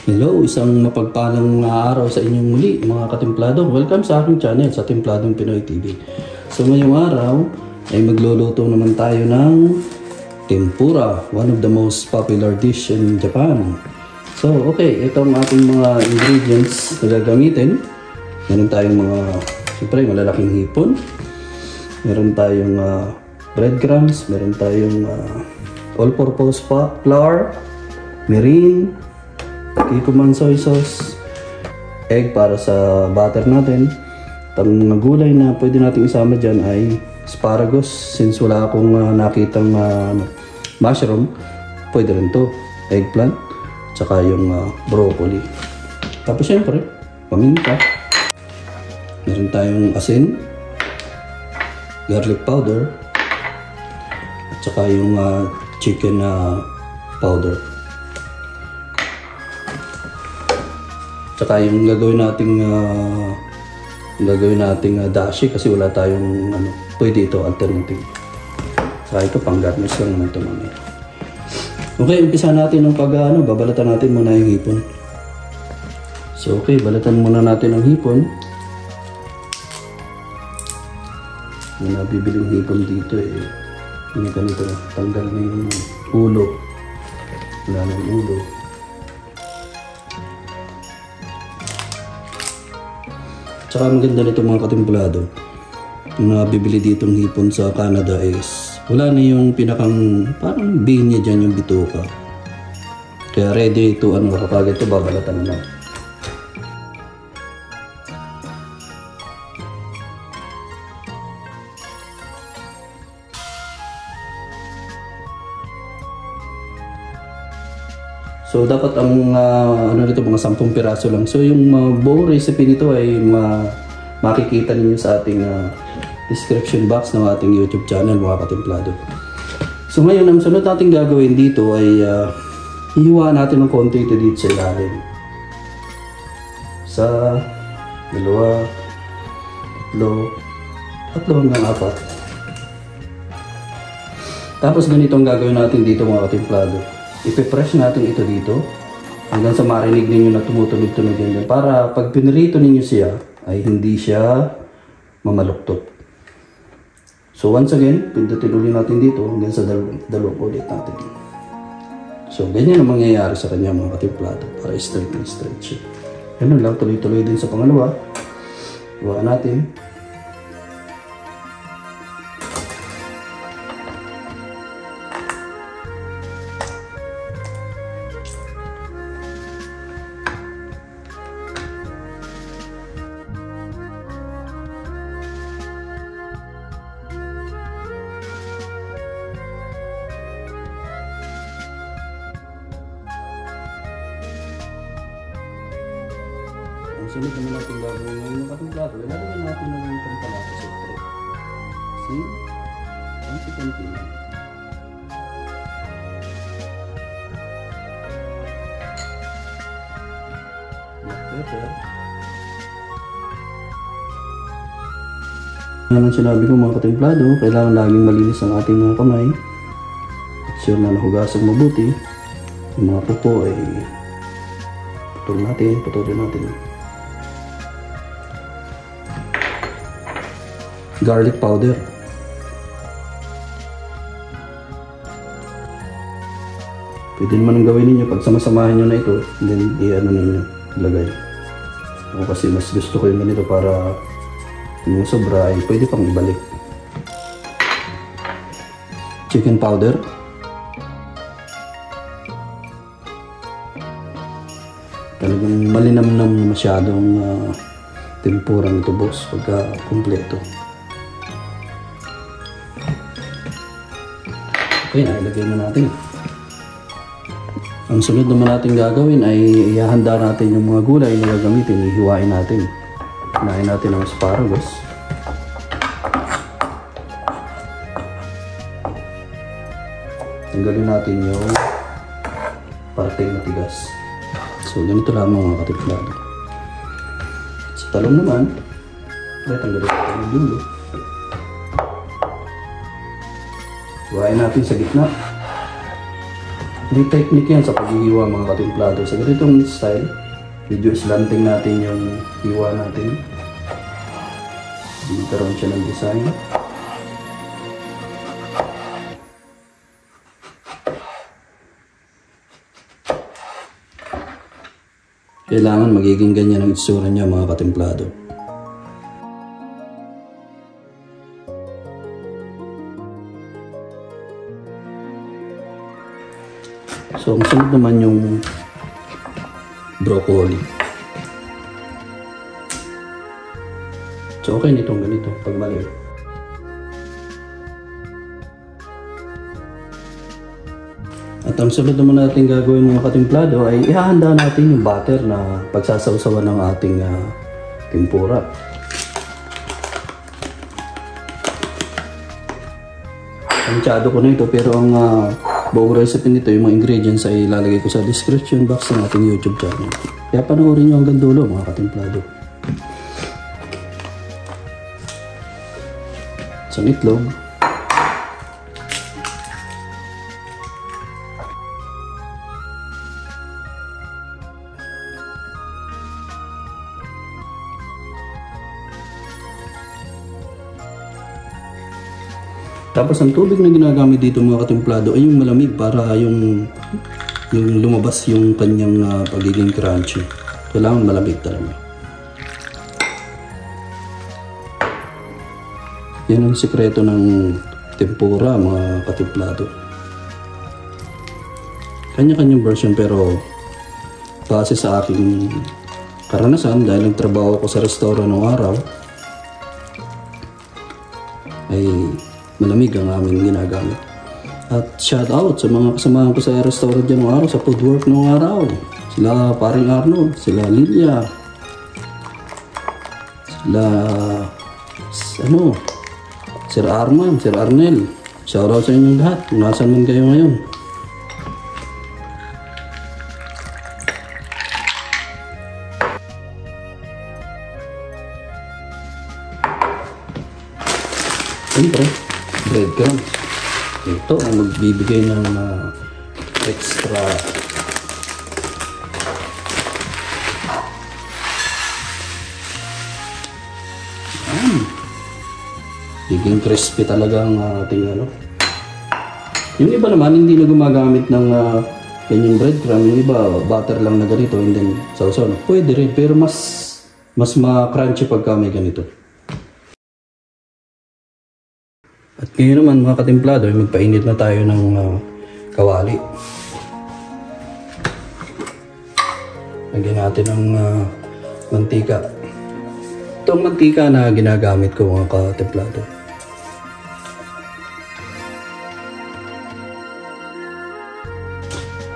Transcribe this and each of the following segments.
Hello, isang mapagpalang araw sa inyong muli mga katemplado. Welcome sa aking channel, sa Templadong Pinoy TV. So ngayong araw ay magluluto naman tayo ng tempura, one of the most popular dish in Japan. So okay, ito ang ating mga ingredients na gagamitin. Meron tayong siyempre malalaking hipon. Meron tayong breadcrumbs, meron tayong all-purpose flour, mirin, kikuman soy sauce, egg para sa butter natin. Ang mga gulay na pwede natin isama dyan ay asparagus. Since wala akong nakitang mushroom, pwede rin to. Eggplant, tsaka yung broccoli. Tapos syempre, paminta. Meron tayong asin, garlic powder, at tsaka yung chicken powder. Tsaka yung gagawin nating dashi kasi wala tayong pwede ito alternative. Saka ito pang garnish lang naman ito mamaya. Okay, umpisa natin ng babalatan natin muna yung hipon. So okay, balatan muna natin ang hipon. Yung nabibiling hipon dito yung ganito, tanggal na yung ulo. Wala na yung ulo. Tsaka maganda nito mga katemplado, yung nabibili ditong hipon sa Canada is wala na yung pinakang parang bean niya dyan, yung bituka. Kaya ready ito, kapag ito babalatan na. So dapat ang nito mga 10 piraso lang. So yung buong recipe nito ay makikita niyo sa ating description box ng ating YouTube channel mga katemplado. So ngayon ang sunod natin gagawin dito ay ihiwa natin ng konti ito dito sa ilalim. Sa dalawa, tatlo hanggang 4. Tapos ganito ang gagawin natin dito mga katemplado. Ipipress natin ito dito hanggang sa marinig ninyo na tumutunog-tunog yan para pag pinirito ninyo siya ay hindi siya mamaluktot. So once again, pindutin ulit natin dito hanggang sa dalawang ulit natin. So ganyan ang mangyayari sa kanya mga katemplado para straight and stretch. Ganun lang, tuloy-tuloy din sa pangalawa. Iwaan natin. Ang sunod naman natin gagawin ngayon ng katemplado, ilalagay natin ng pampalasa siyempre. See? Konti-konti lang. Black pepper. Yan ang sinabi ko mga katemplado, kailangan laging malinis ang ating mga kamay. Sure na nahugasan mabuti. Yung mga pupo ay putulin natin. Garlic powder. Pwede naman ang gawin ninyo pag samasamahin nyo na ito, then ninyo, ilagay. Ako kasi mas gusto ko yung ganito para yung sobra ay pwede pang ibalik. Chicken powder. Talagang malinamnam na masyadong tempurang ito boss pagka kumpleto. Okay, nailagay na natin. Ang sunod naman natin gagawin ay ihahanda natin yung mga gulay na gagamitin. Ihiwain natin. Hinahin natin ang asparagus. Tanggalin natin yung parteng matigas. So, ganito lamang mga katemplado. Sa talong naman, tanggalin natin yung dulo. Hiwain natin sa gitna. May technique yan sa paghihiwa mga katimplado. Sa ganitong style, medyo slanting natin yung hiwa natin. Magkaroon siya ng design. Kailangan magiging ganyan ang itsura niya mga katimplado. So, ang sunod naman yung broccoli. So, okay nitong ganito pag maliit. At ang sunod naman natin gagawin mga katimplado ay ihahanda natin yung butter na pagsasawsawan ng ating tempura. Tansyado ko na ito pero ang buong recipe nito, yung mga ingredients ay ilalagay ko sa description box ng ating YouTube channel. Kaya panoorin nyo hanggang dulo mga katimplado. Isang itlog. Tapos ang tubig na ginagamit dito mga katimplado ay yung malamig para yung lumabas yung kanyang pagiging crunchy. Kailangan malamig talaga. Yan ang sikreto ng tempura mga katimplado. Kanya-kanyang version pero base sa aking karanasan dahil nagtrabaho ko sa restaurant ng araw ay malamig ang aming ginagamit. At shout out sa mga kasamahan ko sa restaurant dyan ng araw, sa food work ng araw. Sila paring Arnold, sila Lilia, sila Sir Arman, Sir Arnel. Shout out sa inyong lahat kung nasan man kayo ngayon. Siyempre, breadcrumbs. Ito ang magbibigay ng extra biging crispy talaga ang ating Yung iba naman hindi na gumagamit ng ganyang breadcrumb. Yung iba butter lang na ganito and then sausaw na. Pwede rin pero mas ma-crunchy pagka may ganito. At ngayon naman mga katimplado, magpainit na tayo ng kawali. Lagyan natin ng mantika. Itong mantika na ginagamit ko mga katimplado.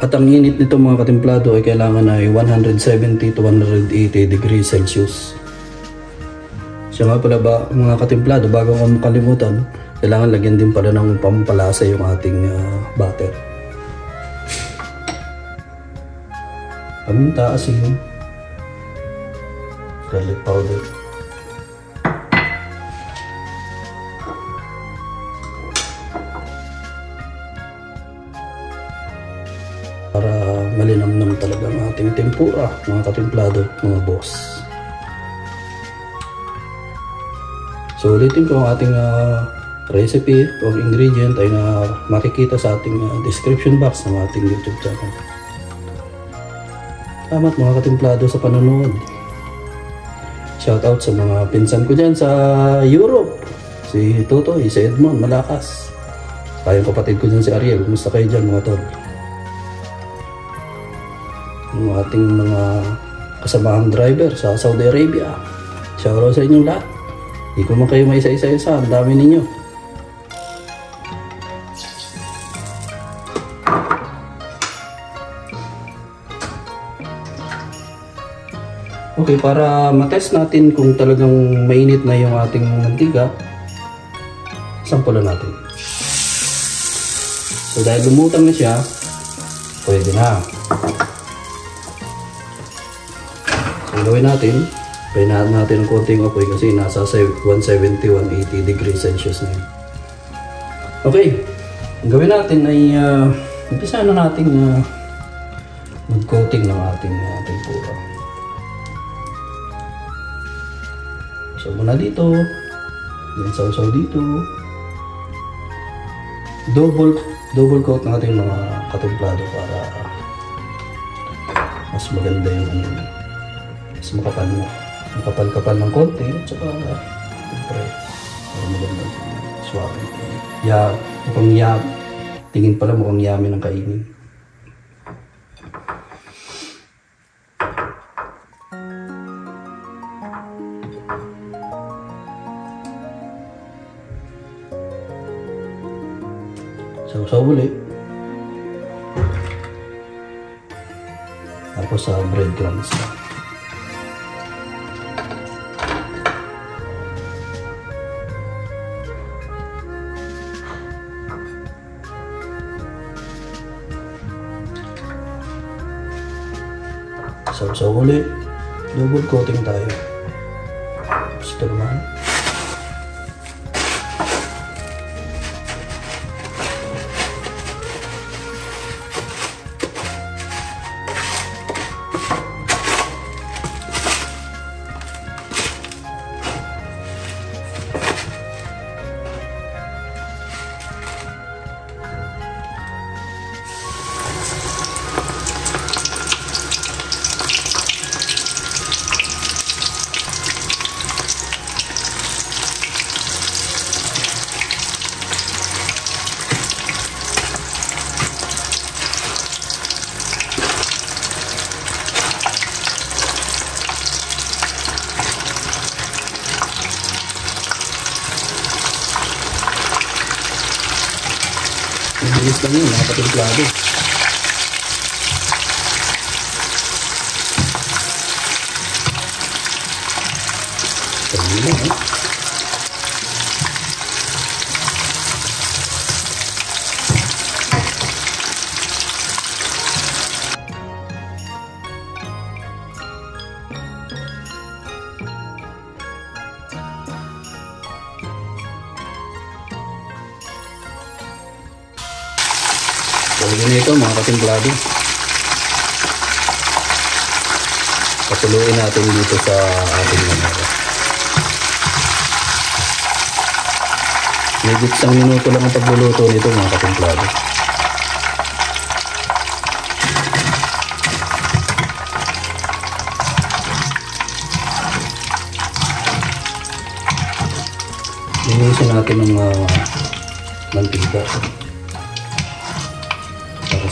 At ang init nito mga katimplado ay kailangan ay 170 to 180 degrees Celsius. Siya nga pala ba mga katimplado, bago ko makalimutan, kailangan lagyan din pala ng pampalasa yung ating butter. Paminta, asin, garlic powder. Para malinamnam talaga ang ating tempura, mga katimplado, mga boss. So ulitin ko ang ating recipe or ingredient ay na makikita sa ating description box ng ating YouTube channel. Salamat mga katimplado sa panonood. Shoutout sa mga pinsan ko dyan sa Europe. Si Totoy, si Edmond, Malakas. Kayong kapatid ko dyan si Ariel. Kumusta kayo dyan mga tol? Yung ating mga kasamahang driver sa Saudi Arabia. Shoutout sa inyong lahat. Hindi ko man kayo may isa-isa. Ang dami ninyo. Okay, para matest natin kung talagang mainit na yung ating mantika, sampulan natin. So dahil lumutang na siya, pwede na. So gawin natin, painahan natin ng konting apoy kasi nasa 170-180 degrees Celsius na yun. Okay, ang gawin natin ay umpisa na natin mag-coating ng ating tempura. So muna dito, then sausaw dito. Double coat natin mga katemplado para mas maganda yung mas makapal ng konti at saka siyempre maganda suwabe. Tingin pala mukhang yummy ng kainin. Sausaw ulit. Tapos sa breadcrumbs. Sausaw ulit. Double coating tayo. Tapos ito naman. Bilis lang yun, mga katemplado. Sabi mo, So, ganito mga katemplado. Patuloyin natin dito sa ating manara. Medyo isang minuto lang ang pagluluto nito mga katemplado. Linisin natin ng mantika.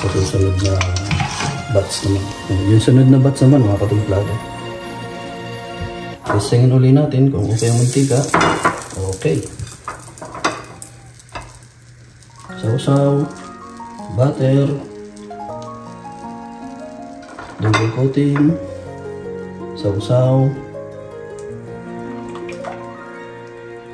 Sa susunod na batch naman. Yung sunod na batch naman mga katemplado. Testingin uli natin kung okay ang mantika. Okay. Sausaw, butter, double coating, sausaw,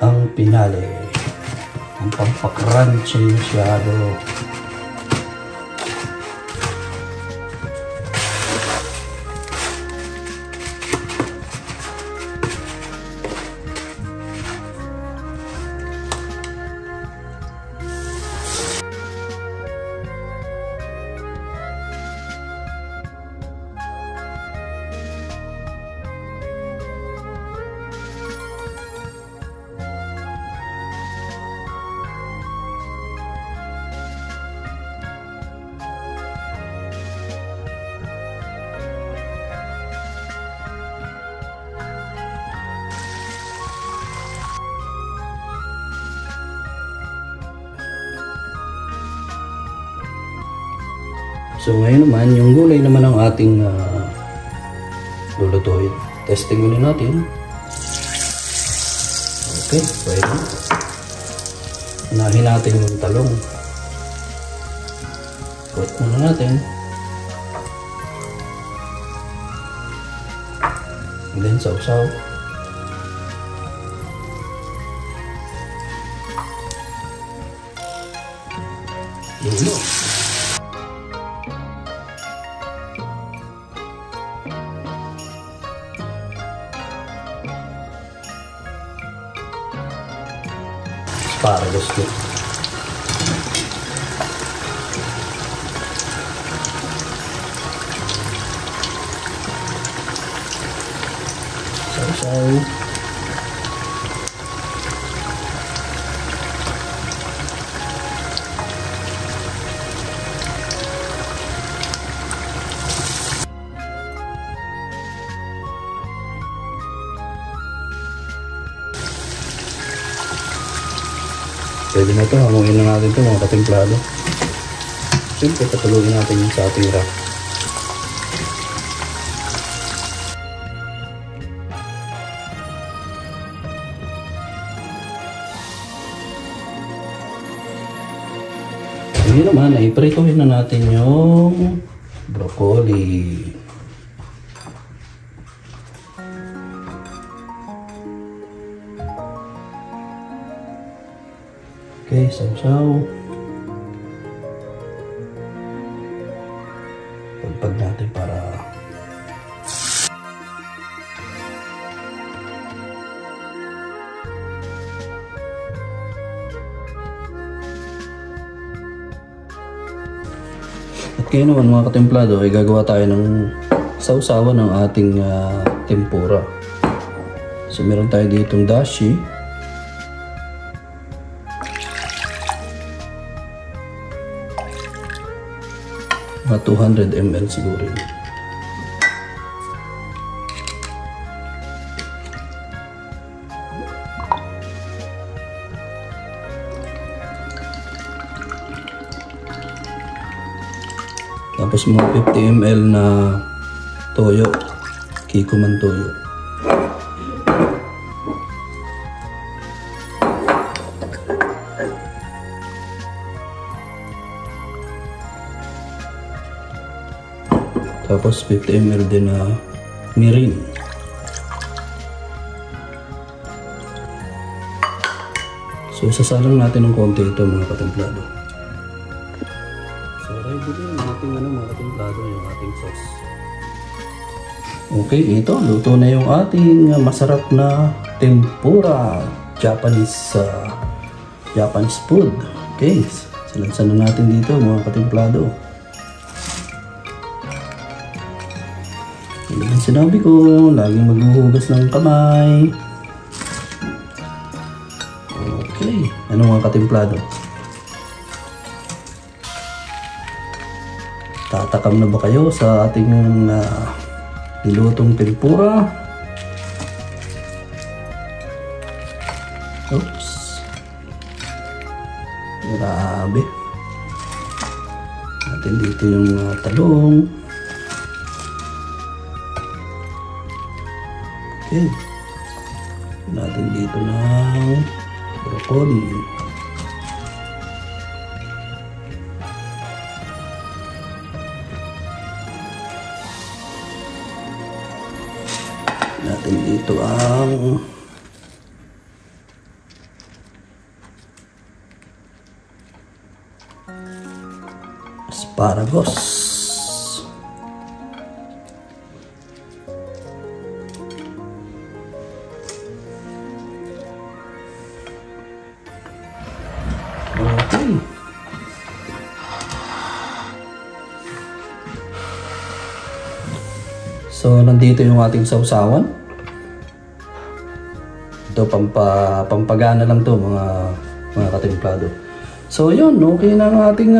ang pinali. Ang pampakrunchy masyado. So ngayon naman, yung gulay naman ang ating lulutuin. Testing muna natin. Okay, pwede. Unahin natin yung talong. Coat muna natin. And then sausaw. Lulo. Asparagus ko. sausaw. Pwede na ito, hamuin na natin ito mga katemplado. Siyempre, patulogin natin yung sa ating wrap. Ngayon naman, ipritohin na natin yung broccoli. Okay, sausaw. Pagpag natin para at kaya naman mga katemplado ay gagawa tayo ng sausawan ng ating tempura. So meron tayo ditong dashi. Mga 200 ml siguro yun. Tapos mga 50 ml na toyo, Kikkoman toyo. Tapos 50 ml din na mirin. So sasalang natin ng konti ito mga katemplado. So ready din yung ating mga katemplado, yung ating sauce. Okay, ito luto na yung ating masarap na tempura, Japanese food. Okay, salansan na natin dito mga katemplado. Yung sinabi ko, laging maghuhugas ng kamay. Okay, ano mga katemplado? Tatakam na ba kayo sa ating nilutong tempura? Oops. Grabe. Natin dito yung talong. Okay. Natin dito ng broccoli. Natin dito ang asparagus. Okay. So, nandito yung ating sausawan. Ito, pampagana lang to mga katemplado. So, yun. Okay na ang ating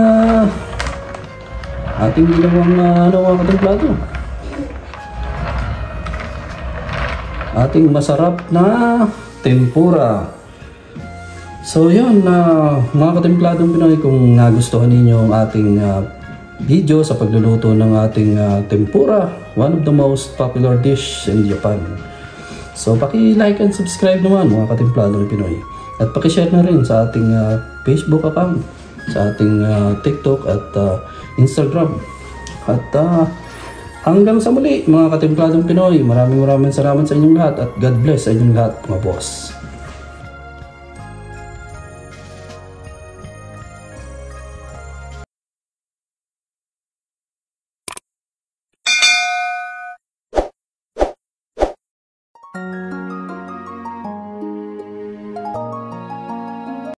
ginawang mga katemplado. Ating masarap na tempura. So yun, mga katempladong Pinoy, kung nagustuhan ninyo ang ating video sa pagluluto ng ating tempura, one of the most popular dish in Japan. So paki-like and subscribe naman mga katempladong Pinoy. At paki-share na rin sa ating Facebook account, sa ating TikTok at Instagram. At hanggang sa muli mga katempladong Pinoy, maraming salamat sa inyong lahat at God bless sa inyong lahat mga boss.